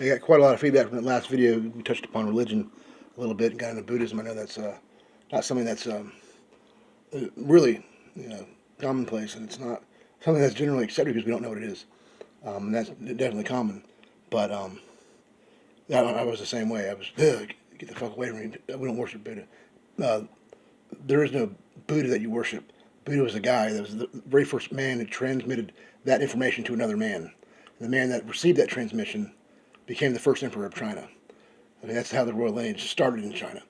I got quite a lot of feedback from that last video. We touched upon religion a little bit and got into Buddhism. I know that's not something that's really, commonplace, and it's not something that's generally accepted because we don't know what it is. And that's definitely common. But I was the same way. I was, get the fuck away from me. We don't worship Buddha. Uh, there is no Buddha that you worship. Buddha was a guy that was the very first man who transmitted that information to another man. And the man that received that transmission became the first emperor of China. I mean, that's how the royal lineage started in China.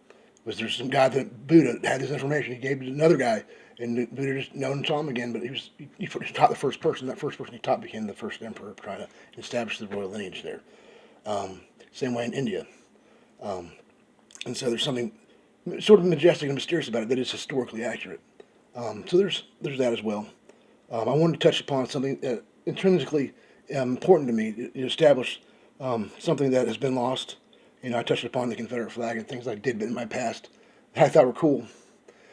Was there some guy that Buddha had this information? He gave it to another guy, and Buddha just known and saw him again. But he taught the first person. That first person he taught became the first emperor of China and established the royal lineage there. Same way in India. And so there's something sort of majestic and mysterious about it that is historically accurate. So there's that as well. I wanted to touch upon something intrinsically important to me to establish something that has been lost. I touched upon the Confederate flag and things I did in my past that I thought were cool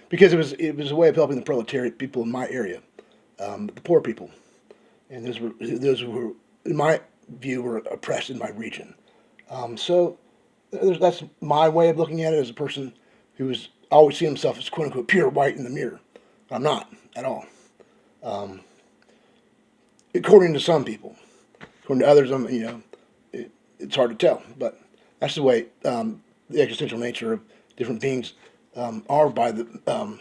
because it was a way of helping the proletariat people in my area, the poor people, and those who were, in my view, were oppressed in my region. So that's my way of looking at it as a person who has always seen himself as quote unquote pure white in the mirror. I'm not at all. According to some people, according to others, it's hard to tell. But that's the way the existential nature of different beings are by the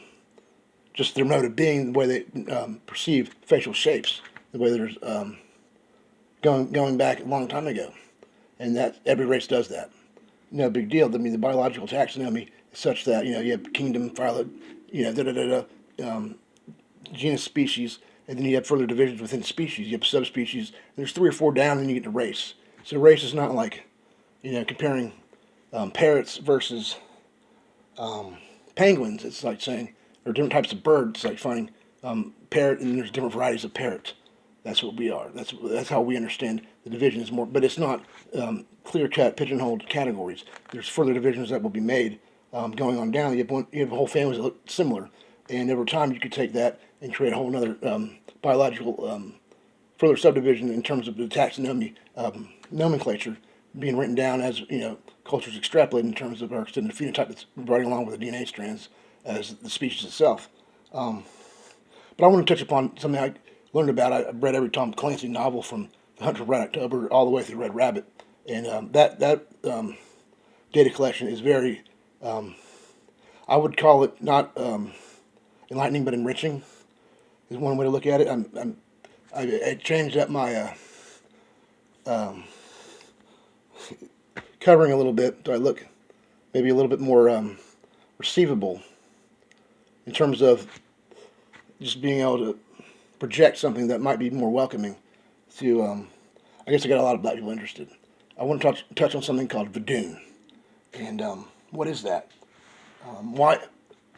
just their mode of being, the way they perceive facial shapes, the way there's going back a long time ago, and that every race does that. No big deal. I mean, the biological taxonomy is such that you have kingdom, phylum, genus, species, and then you have further divisions within species. You have subspecies. And there's 3 or 4 down, and then you get to race. So race is not like comparing parrots versus penguins. It's like saying there are different types of birds. It's like finding parrot, and there's different varieties of parrot. That's what we are. That's how we understand the division is more. But it's not clear-cut, pigeonholed categories. There's further divisions that will be made going on down. You have whole families that look similar, and over time you could take that and create a whole other biological further subdivision in terms of the taxonomy nomenclature being written down as cultures extrapolate in terms of our extended phenotype that's running along with the DNA strands as the species itself. But I want to touch upon something I learned about. I read every Tom Clancy novel from The Hunt for Red October all the way through Red Rabbit, and that data collection is very, I would call it not enlightening but enriching is one way to look at it. I changed up my covering a little bit so I look maybe a little bit more receivable in terms of just being able to project something that might be more welcoming to, I guess I got a lot of black people interested. I want to touch on something called Vadun. And what is that? Why?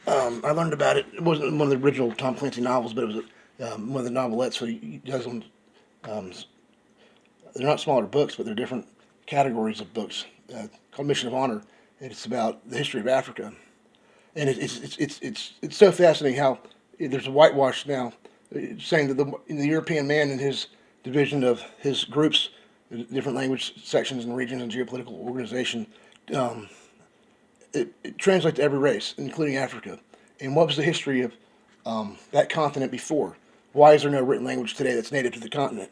I learned about it. It wasn't one of the original Tom Clancy novels, but it was one of the novelettes. So he does them. They're not smaller books, but they're different categories of books called Mission of Honor. And it's about the history of Africa. And it's so fascinating how there's a whitewash now saying that the European man and his division of his groups, different language sections and regions and geopolitical organization, it translates to every race, including Africa. And what was the history of that continent before? Why is there no written language today that's native to the continent?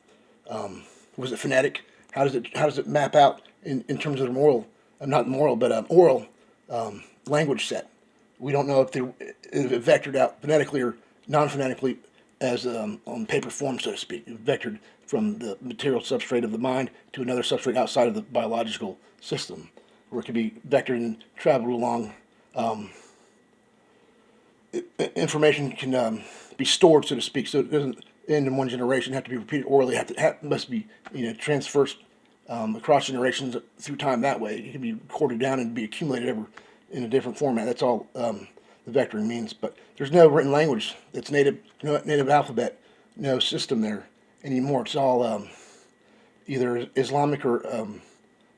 Was it phonetic? How does it map out in terms of the moral, not moral, but oral language set? We don't know if it vectored out phonetically or non-phonetically as on paper form, so to speak. It vectored from the material substrate of the mind to another substrate outside of the biological system, where it could be vectored and traveled along. Information can be stored, so to speak, so it doesn't end in one generation. Have to be repeated orally. Must be transversed across generations through time. That way, it can be recorded down and be accumulated ever in a different format. That's all the vectoring means. But there's no written language that's native, no native alphabet, no system there anymore. It's all either Islamic or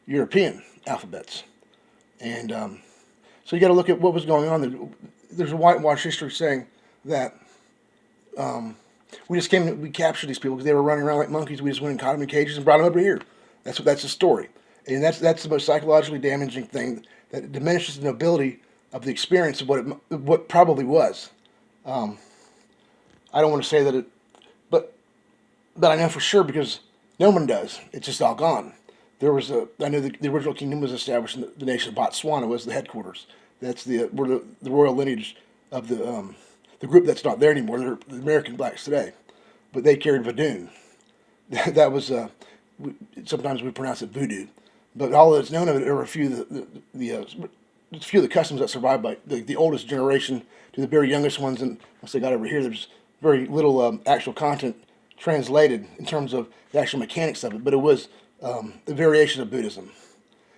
European alphabets. And so you got to look at what was going on. There's a whitewash history saying that we captured these people because they were running around like monkeys. We just went and caught them in cages and brought them over here. That's the story. and that's the most psychologically damaging thing, that it diminishes the nobility of the experience of what probably was. Um, I don't want to say that it, but I know for sure because no one does. It's just all gone. I know the original kingdom was established in the nation of Botswana was the headquarters. That's where the royal lineage of the group that's not there anymore. They're the American blacks today, but they carried Vadun. That was sometimes we pronounce it voodoo, but all that's known of it are a few of a few of the customs that survived by the oldest generation to the very youngest ones. And once they got over here, there's very little actual content translated in terms of the actual mechanics of it. But it was the variation of Buddhism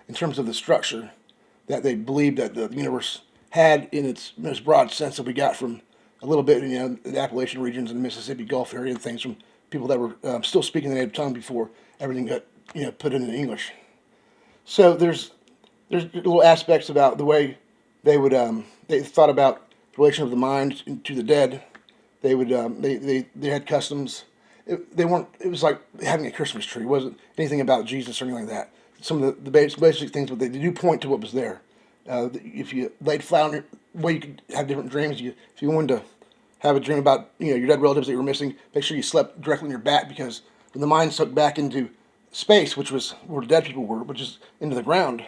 in terms of the structure that they believed that the universe had in its most broad sense that we got from a little bit, the Appalachian regions and the Mississippi Gulf area and things from people that were still speaking the native tongue before everything got put into English. So there's little aspects about the way they thought about the relation of the mind to the dead. They would they had customs. They weren't. It was like having a Christmas tree. It wasn't anything about Jesus or anything like that. Some of the basic things, but they do point to what was there. If you laid flat on your way, you could have different dreams. If you wanted to have a dream about your dead relatives that you were missing, make sure you slept directly on your back, because when the mind sucked back into space, which was where dead people were, which is into the ground,